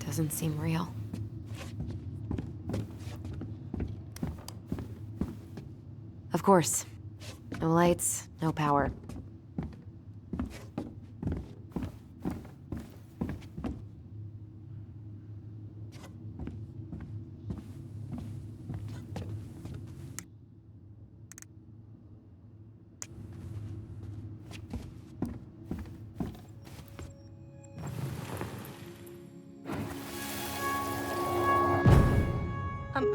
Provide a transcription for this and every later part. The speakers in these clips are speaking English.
Doesn't seem real. Of course. No lights, no power.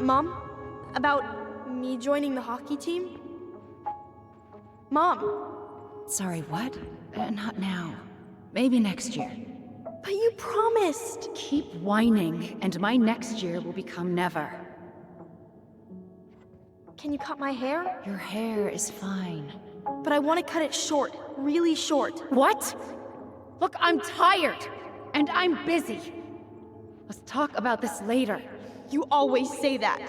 Mom? About me joining the hockey team? Mom! Sorry, what? Not now. Maybe next year. But you promised! Keep whining, and my next year will become never. Can you cut my hair? Your hair is fine. But I want to cut it short. Really short. What? Look, I'm tired, and I'm busy. Let's talk about this later. You always say that.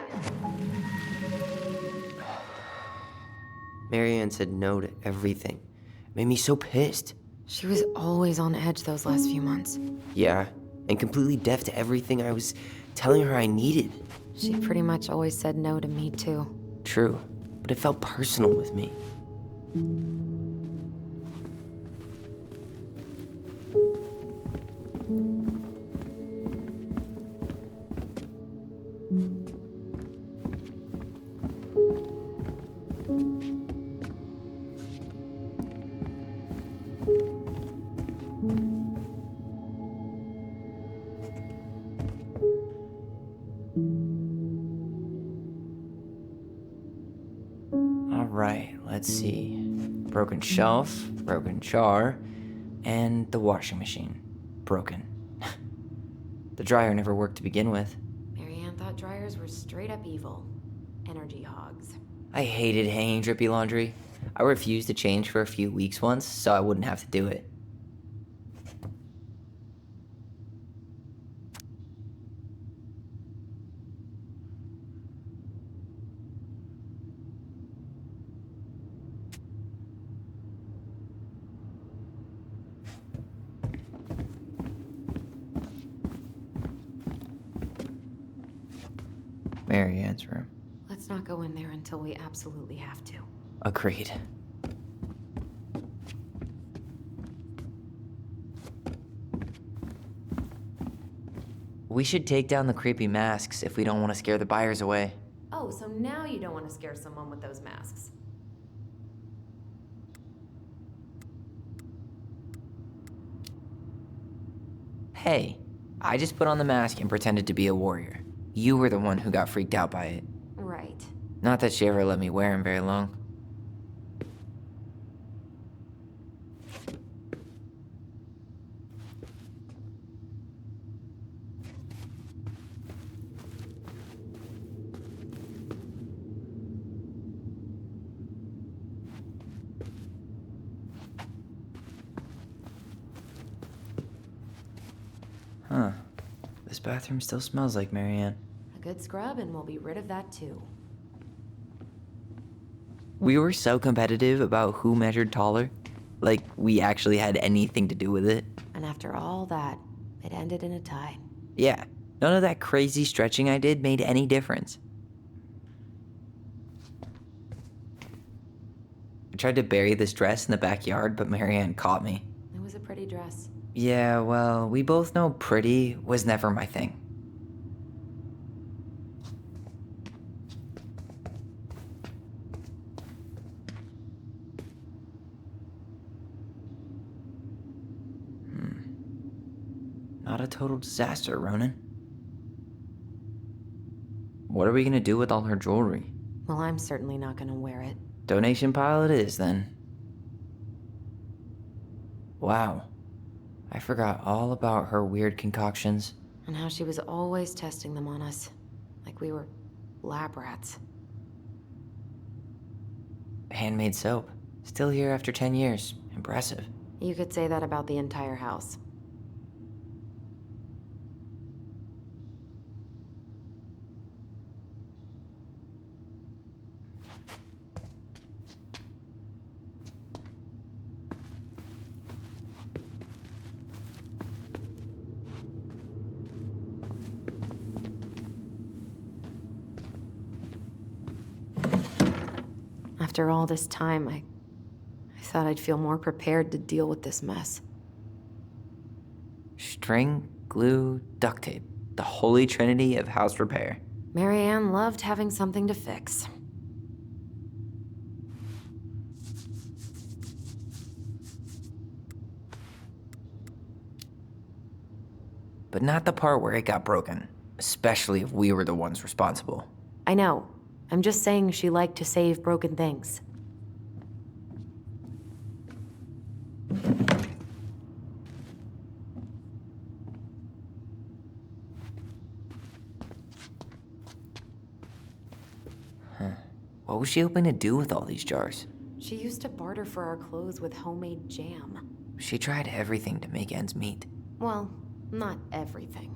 Marianne said no to everything. Made me so pissed. She was always on edge those last few months. Yeah, and completely deaf to everything I was telling her I needed. She pretty much always said no to me, too. True, but it felt personal with me. Alright, let's see. Broken shelf, broken jar, and the washing machine. Broken. The dryer never worked to begin with. Marianne thought dryers were straight up evil. Energy hogs. I hated hanging drippy laundry. I refused to change for a few weeks once, so I wouldn't have to do it. Marianne's room. Let's not go in there until we absolutely have to. Agreed. We should take down the creepy masks if we don't want to scare the buyers away. Oh, so now you don't want to scare someone with those masks. Hey, I just put on the mask and pretended to be a warrior. You were the one who got freaked out by it. Right. Not that she ever let me wear him very long. Huh. This bathroom still smells like Marianne. A good scrub and we'll be rid of that too. We were so competitive about who measured taller. Like we actually had anything to do with it. And after all that, it ended in a tie. Yeah, none of that crazy stretching I did made any difference. I tried to bury this dress in the backyard, but Marianne caught me. It was a pretty dress. Yeah, well, we both know pretty was never my thing. Not a total disaster, Ronan. What are we gonna do with all her jewelry? Well, I'm certainly not gonna wear it. Donation pile it is, then. Wow. I forgot all about her weird concoctions. And how she was always testing them on us. Like we were lab rats. Handmade soap. Still here after 10 years. Impressive. You could say that about the entire house. After all this time, I thought I'd feel more prepared to deal with this mess. String, glue, duct tape. The holy trinity of house repair. Marianne loved having something to fix. But not the part where it got broken, especially if we were the ones responsible. I know. I'm just saying she liked to save broken things. What was she hoping to do with all these jars? She used to barter for our clothes with homemade jam. She tried everything to make ends meet. Well, not everything.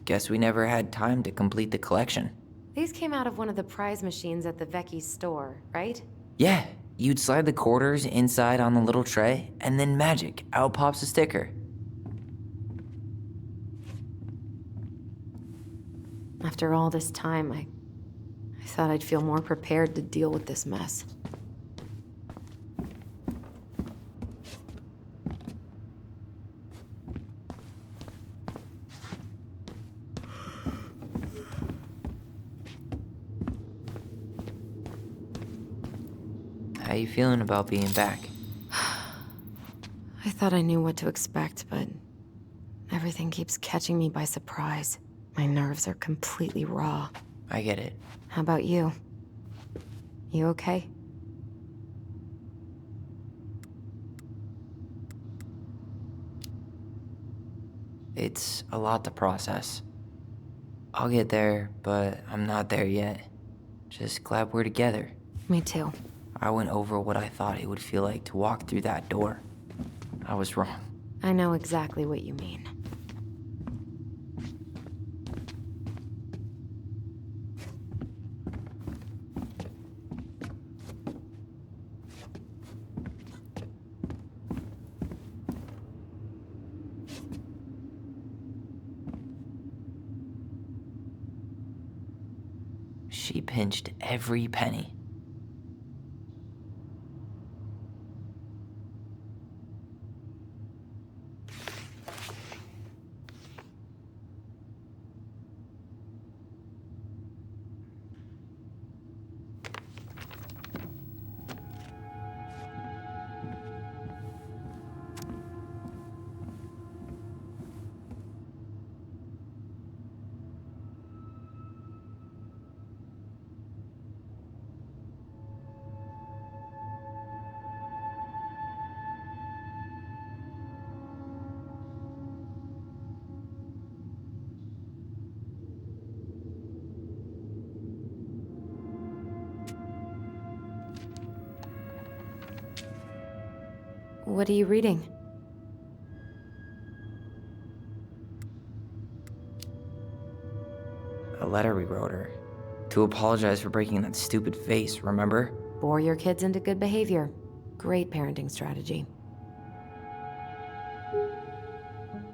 Guess we never had time to complete the collection. These came out of one of the prize machines at the Vecchi's store, right? Yeah, you'd slide the quarters inside on the little tray, and then magic, out pops a sticker. After all this time, I thought I'd feel more prepared to deal with this mess. How you feeling about being back? I thought I knew what to expect, but everything keeps catching me by surprise. My nerves are completely raw. I get it. How about you? You okay? It's a lot to process. I'll get there, but I'm not there yet. Just glad we're together. Me too. I went over what I thought it would feel like to walk through that door. I was wrong. I know exactly what you mean. She pinched every penny. What are you reading? A letter we wrote her. To apologize for breaking that stupid vase, remember? Bore your kids into good behavior. Great parenting strategy.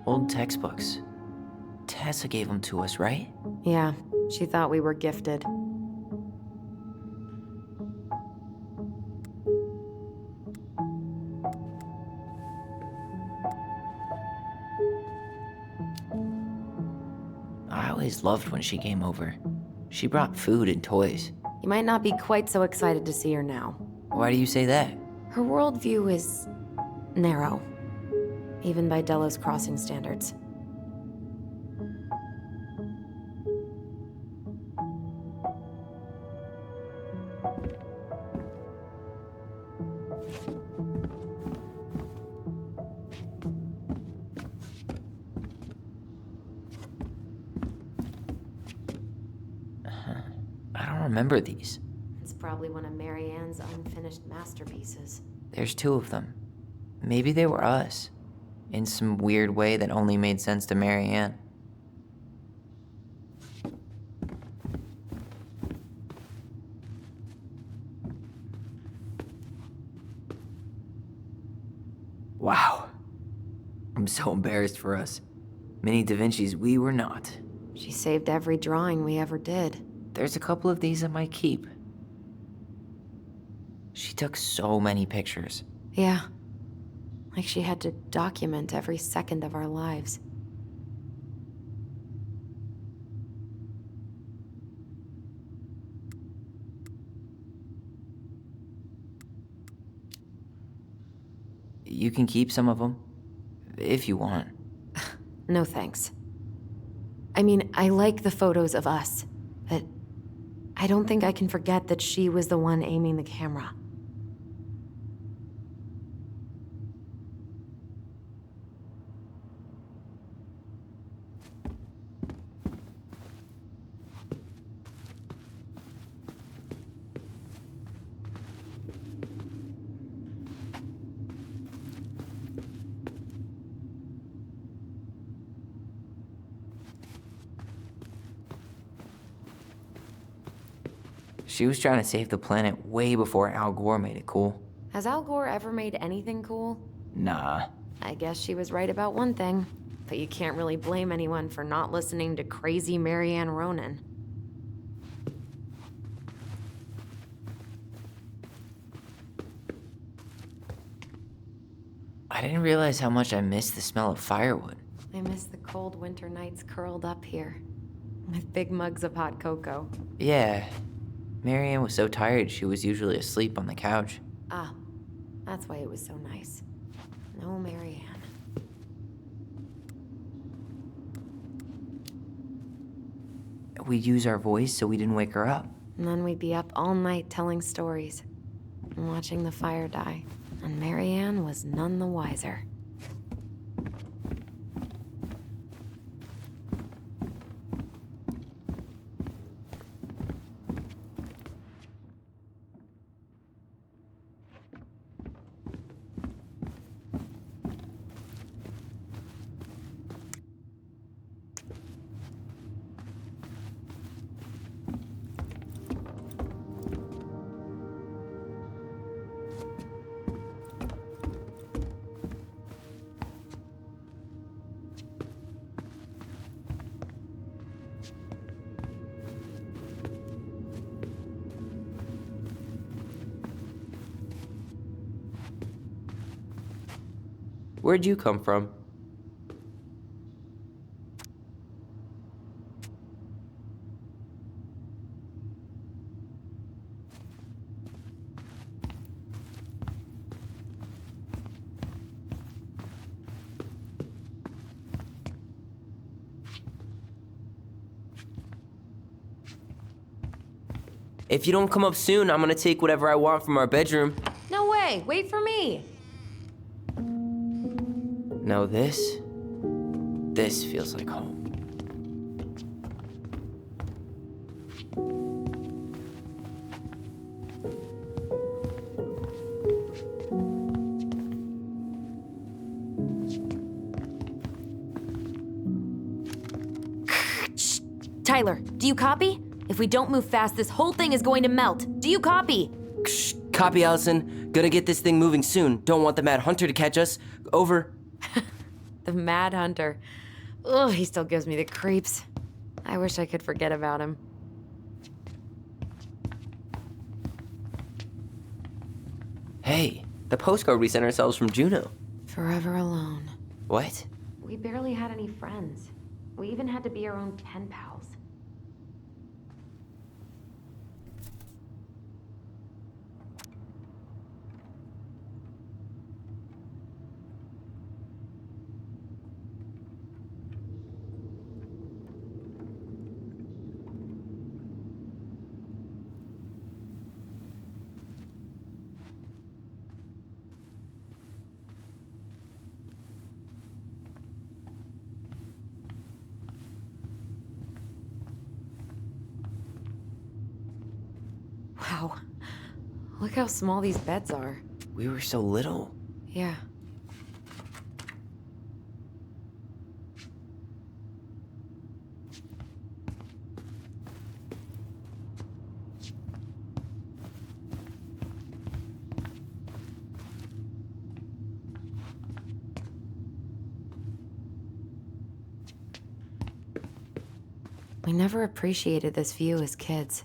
Old textbooks. Tessa gave them to us, right? Yeah, she thought we were gifted. I always loved when she came over. She brought food and toys. You might not be quite so excited to see her now. Why do you say that? Her worldview is narrow, even by Delos Crossing standards. I don't remember these. It's probably one of Marianne's unfinished masterpieces. There's two of them. Maybe they were us. In some weird way that only made sense to Marianne. Wow. I'm so embarrassed for us. Mini Da Vinci's we were not. She saved every drawing we ever did. There's a couple of these I might keep. She took so many pictures. Yeah. Like she had to document every second of our lives. You can keep some of them, if you want. No thanks. I mean, I like the photos of us, but I don't think I can forget that she was the one aiming the camera. She was trying to save the planet way before Al Gore made it cool. Has Al Gore ever made anything cool? Nah. I guess she was right about one thing, but you can't really blame anyone for not listening to crazy Marianne Ronan. I didn't realize how much I missed the smell of firewood. I miss the cold winter nights curled up here, with big mugs of hot cocoa. Yeah. Marianne was so tired she was usually asleep on the couch. Ah, that's why it was so nice. No Marianne. We'd use our voice so we didn't wake her up. And then we'd be up all night telling stories and watching the fire die. And Marianne was none the wiser. Where'd you come from? If you don't come up soon, I'm gonna take whatever I want from our bedroom. No way! Wait for me! No, this feels like home. Tyler, do you copy? If we don't move fast, this whole thing is going to melt. Do you copy? Shh, copy, Allison. Gonna get this thing moving soon. Don't want the Mad Hunter to catch us. Over. The Mad Hunter. Ugh, he still gives me the creeps. I wish I could forget about him. Hey, the postcard we sent ourselves from Juneau. Forever alone. What? We barely had any friends. We even had to be our own pen pals. Wow. Look how small these beds are. We were so little. Yeah. We never appreciated this view as kids.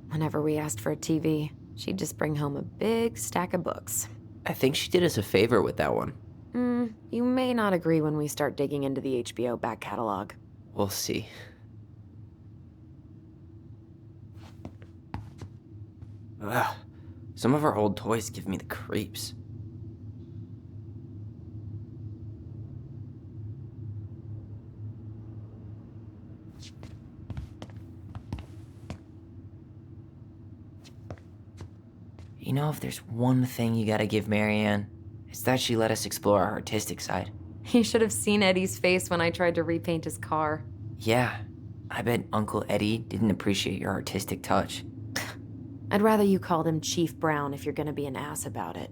Whenever we asked for a TV, she'd just bring home a big stack of books. I think she did us a favor with that one. You may not agree when we start digging into the HBO back catalog. We'll see. Ugh. Some of our old toys give me the creeps. You know, if there's one thing you gotta give Marianne, it's that she let us explore our artistic side. You should have seen Eddie's face when I tried to repaint his car. Yeah, I bet Uncle Eddie didn't appreciate your artistic touch. I'd rather you called him Chief Brown if you're gonna be an ass about it.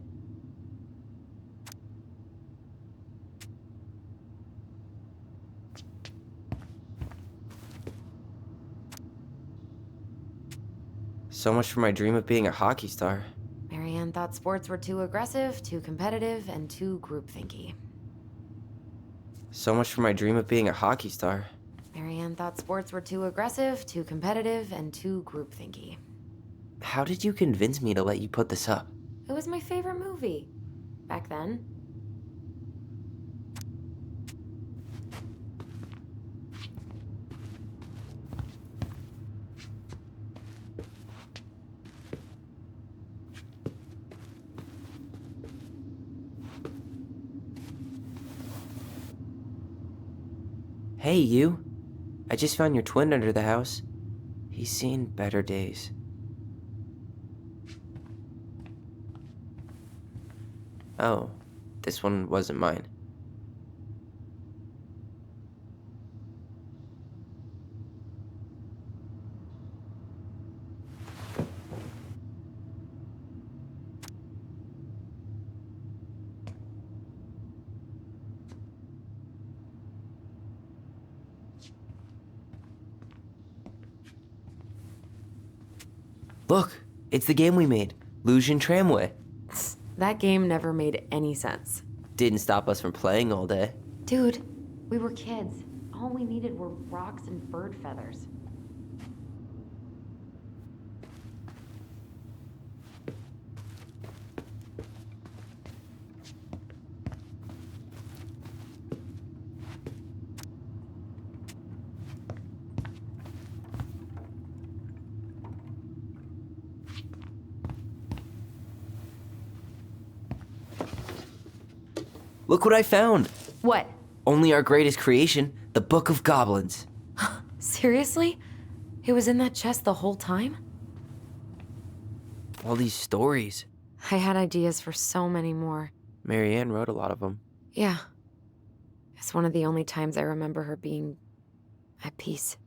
So much for my dream of being a hockey star. Marianne thought sports were too aggressive, too competitive, and too groupthinky. So much for my dream of being a hockey star. Marianne thought sports were too aggressive, too competitive, and too groupthinky. How did you convince me to let you put this up? It was my favorite movie. Back then. Hey, you. I just found your twin under the house. He's seen better days. Oh, this one wasn't mine. Look, it's the game we made, Lusion Tramway. That game never made any sense. Didn't stop us from playing all day. Dude, we were kids. All we needed were rocks and bird feathers. Look what I found! What? Only our greatest creation, the Book of Goblins. Seriously? It was in that chest the whole time? All these stories. I had ideas for so many more. Marianne wrote a lot of them. Yeah. It's one of the only times I remember her being at peace.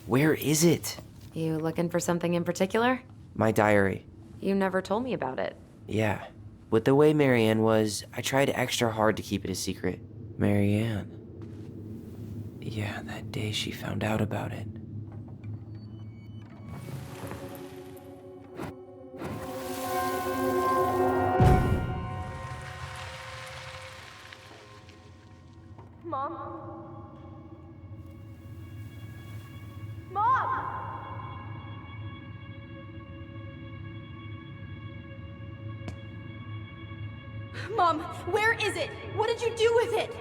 Where is it? You looking for something in particular? My diary. You never told me about it. Yeah. With the way Marianne was, I tried extra hard to keep it a secret. Marianne. Yeah, that day she found out about it. Mom? Mom! Mom, where is it? What did you do with it?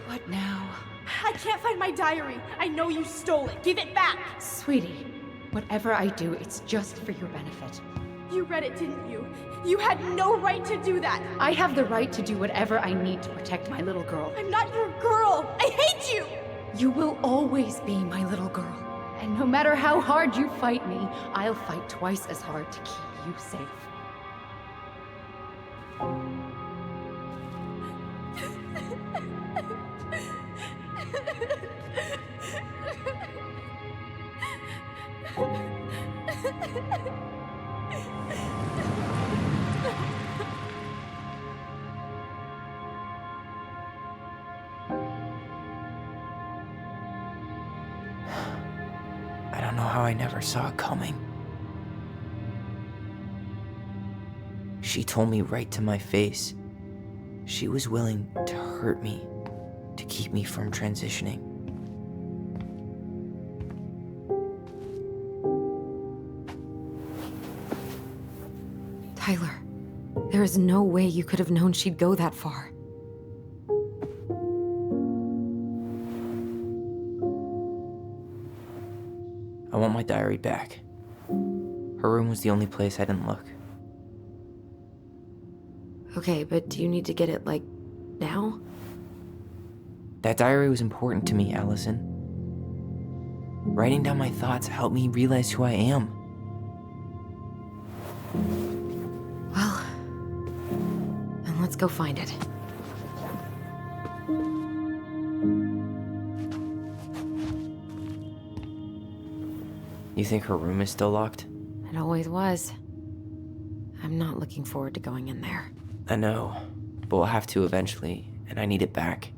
What now? I can't find my diary. I know you stole it. Give it back. Sweetie, whatever I do, it's just for your benefit. You read it, didn't you? You had no right to do that. I have the right to do whatever I need to protect my little girl. I'm not your girl. I hate you. You will always be my little girl. And no matter how hard you fight me, I'll fight twice as hard to keep you safe. I don't know how I never saw it coming. She told me right to my face. She was willing to hurt me, to keep me from transitioning. Tyler, there is no way you could have known she'd go that far. I want my diary back. Her room was the only place I didn't look. Okay, but do you need to get it, like, now? That diary was important to me, Allison. Writing down my thoughts helped me realize who I am. Well, then let's go find it. You think her room is still locked? It always was. I'm not looking forward to going in there. I know, but we'll have to eventually, and I need it back.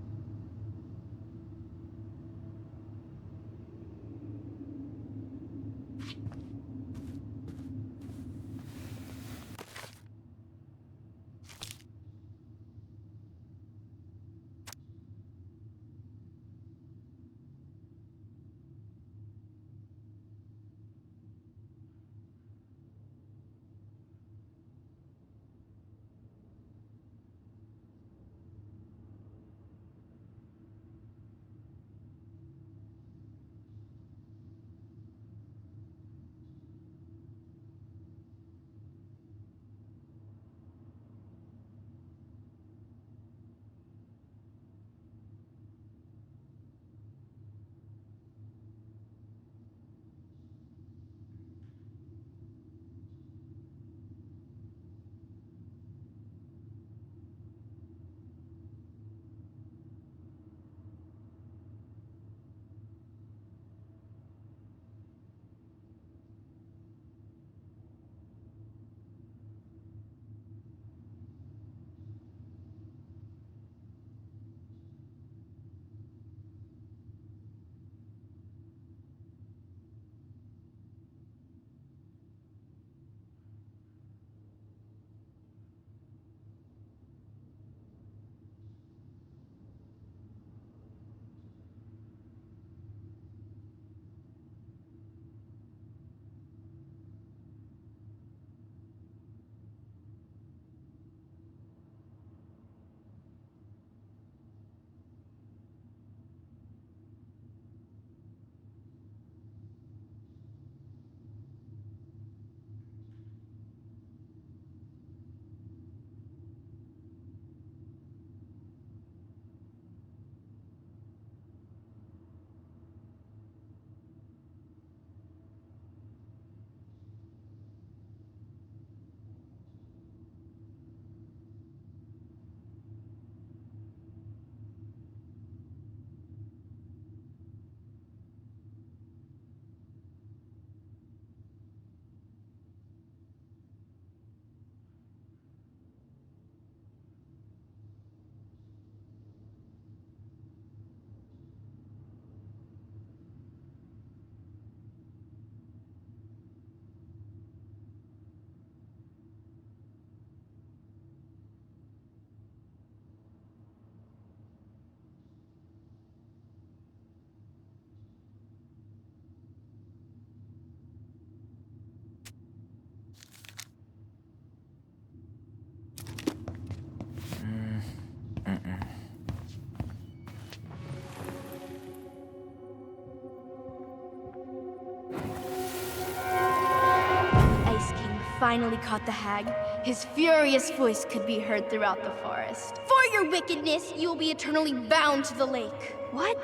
finally caught the hag, his furious voice could be heard throughout the forest. For your wickedness, you will be eternally bound to the lake. What?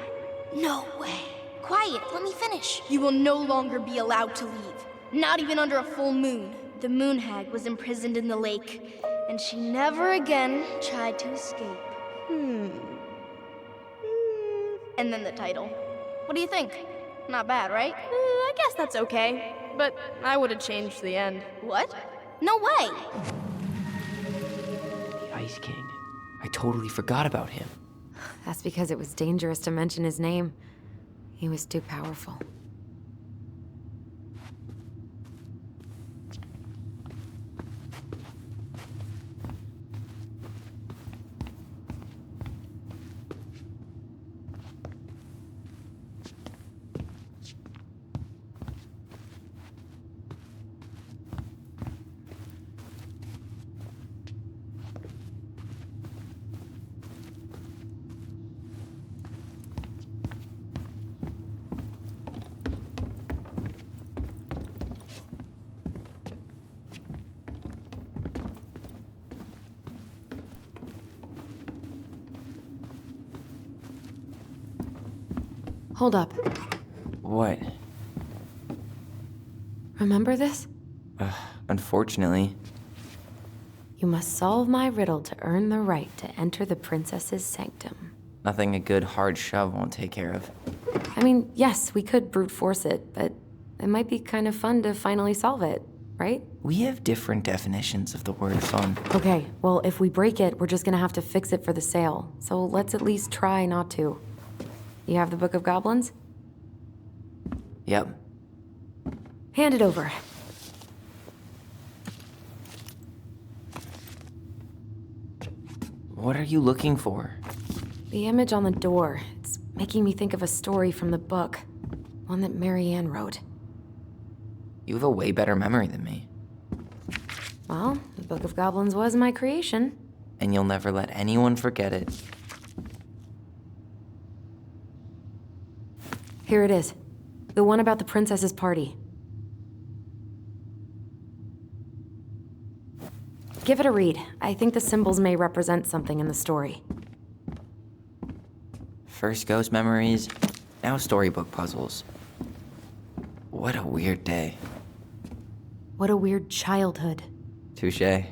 No way. Quiet, let me finish. You will no longer be allowed to leave. Not even under a full moon. The moon hag was imprisoned in the lake, and she never again tried to escape. And then the title. What do you think? Not bad, right? I guess that's okay. But I would have changed the end. What? No way! The Ice King. I totally forgot about him. That's because it was dangerous to mention his name. He was too powerful. Hold up. What? Remember this? Unfortunately. You must solve my riddle to earn the right to enter the princess's sanctum. Nothing a good hard shove won't take care of. I mean, yes, we could brute force it, but it might be kind of fun to finally solve it, right? We have different definitions of the word fun. Okay, well, if we break it, we're just gonna have to fix it for the sale. So let's at least try not to. You have the Book of Goblins? Yep. Hand it over. What are you looking for? The image on the door. It's making me think of a story from the book. One that Marianne wrote. You have a way better memory than me. Well, the Book of Goblins was my creation. And you'll never let anyone forget it. Here it is. The one about the princess's party. Give it a read. I think the symbols may represent something in the story. First ghost memories, now storybook puzzles. What a weird day. What a weird childhood. Touché.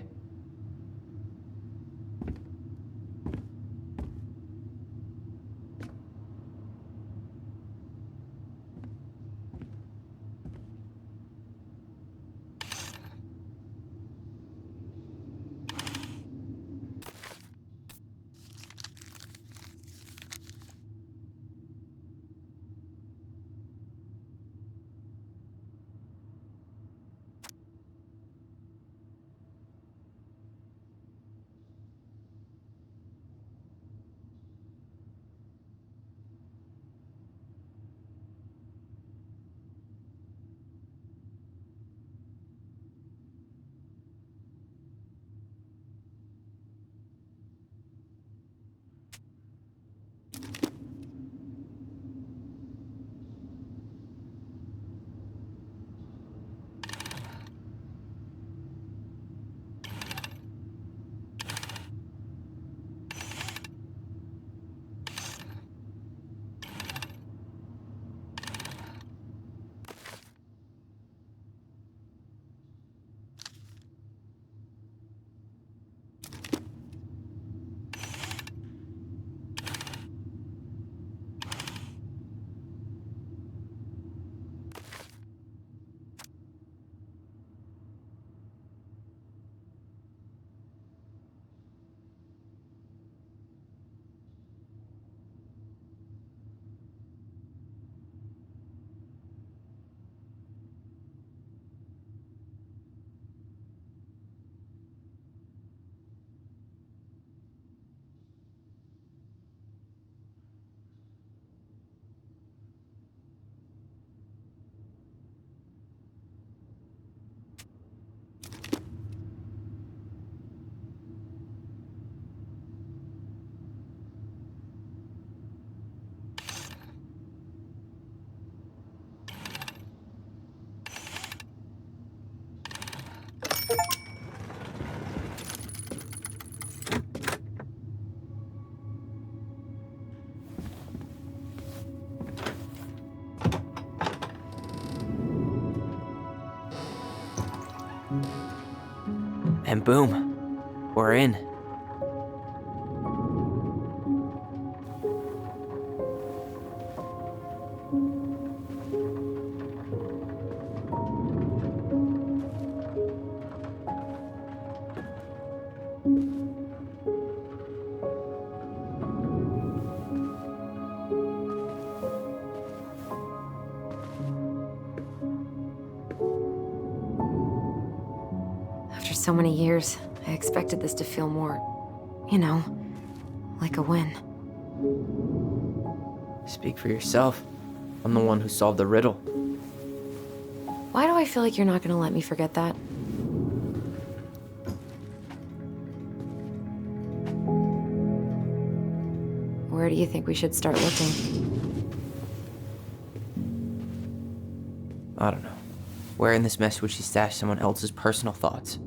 And boom, we're in. After so many years, I expected this to feel more, like a win. Speak for yourself. I'm the one who solved the riddle. Why do I feel like you're not gonna let me forget that? Where do you think we should start looking? I don't know. Where in this mess would she stash someone else's personal thoughts?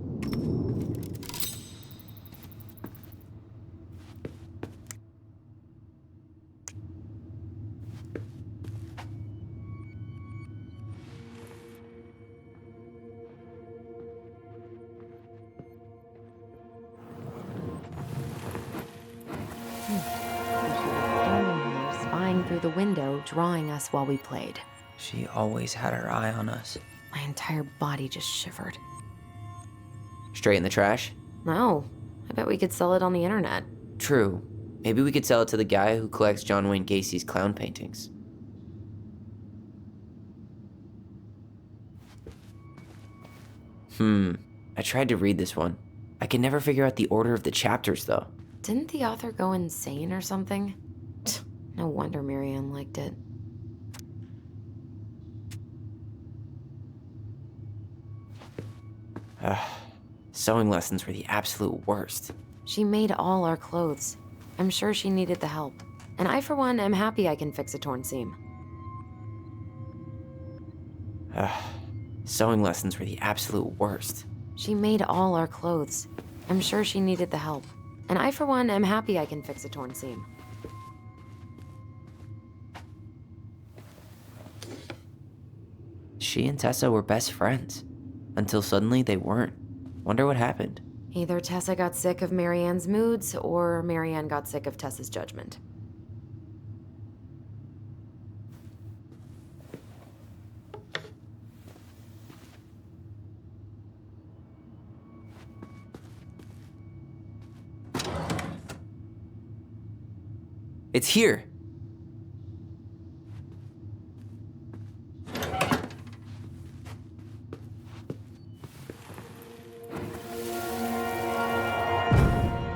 Spying through the window, drawing us while we played. She always had her eye on us. My entire body just shivered. Straight in the trash? No, I bet we could sell it on the internet. True. Maybe we could sell it to the guy who collects John Wayne Gacy's clown paintings. I tried to read this one. I can never figure out the order of the chapters, though. Didn't the author go insane or something? No wonder Marianne liked it. Sewing lessons were the absolute worst. She made all our clothes. I'm sure she needed the help. And I, for one, am happy I can fix a torn seam. Sewing lessons were the absolute worst. She made all our clothes. I'm sure she needed the help. And I, for one, am happy I can fix a torn seam. She and Tessa were best friends. Until suddenly they weren't. Wonder what happened. Either Tessa got sick of Marianne's moods, or Marianne got sick of Tessa's judgment. It's here!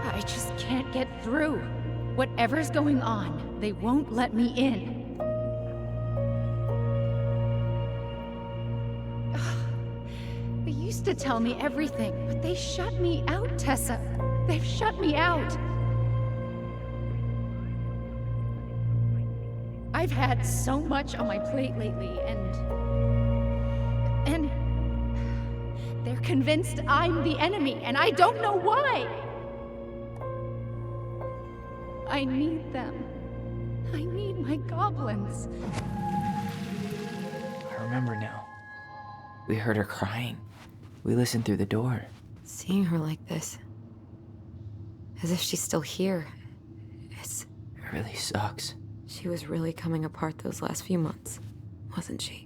I just can't get through. Whatever's going on, they won't let me in. They used to tell me everything, but they shut me out, Tessa. They've shut me out. I've had so much on my plate lately, and they're convinced I'm the enemy, and I don't know why. I need them. I need my goblins. I remember now. We heard her crying. We listened through the door. Seeing her like this, as if she's still here, It really sucks. she was really coming apart those last few months, wasn't she?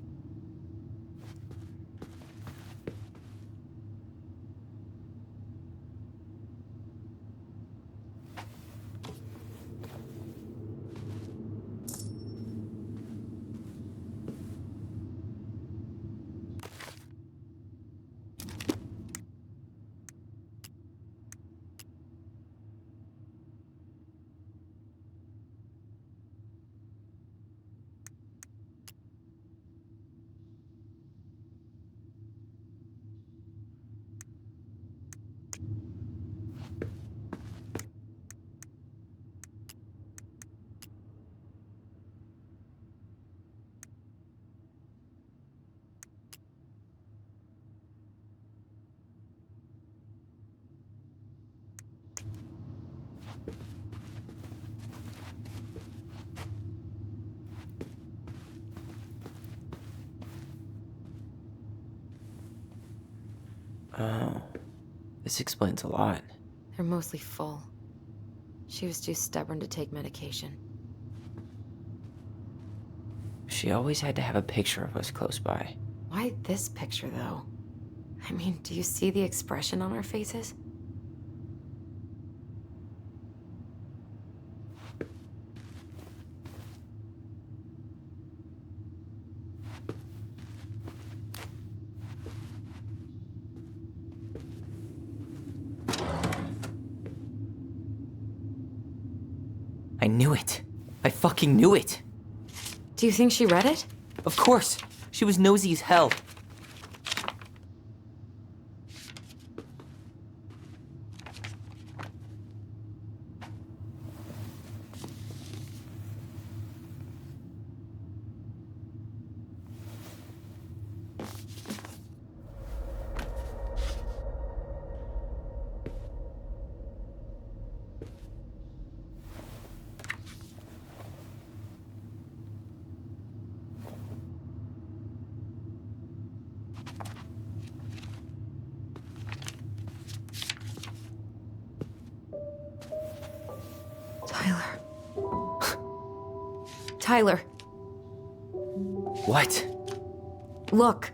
Oh, the This explains a lot. They're mostly full. She was too stubborn to take medication. She always had to have a picture of us close by. Why this picture, though? I mean, do you see the expression on our faces? I knew it. I fucking knew it. Do you think she read it? Of course. She was nosy as hell. Tyler. What? Look.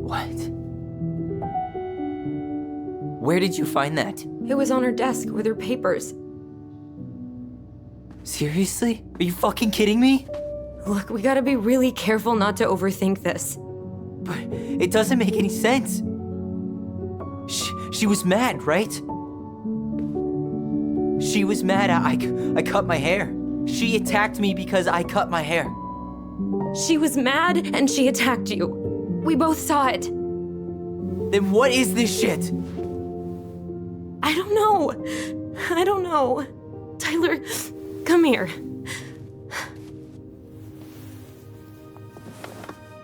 What? Where did you find that? It was on her desk with her papers. Seriously? Are you fucking kidding me? Look, we gotta be really careful not to overthink this. But it doesn't make any sense. She was mad, right? She was mad I cut my hair. She attacked me because I cut my hair. She was mad and she attacked you. We both saw it. Then what is this shit? I don't know. Tyler, come here.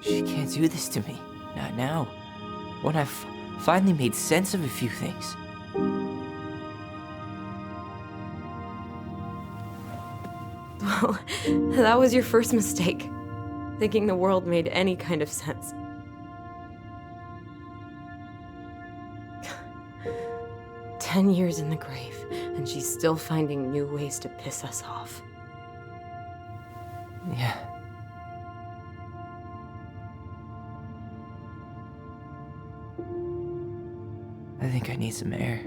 She can't do this to me. Not now. When I've finally made sense of a few things. Well, that was your first mistake. Thinking the world made any kind of sense. "10 years in the grave, and she's still finding new ways to piss us off." Yeah. I think I need some air.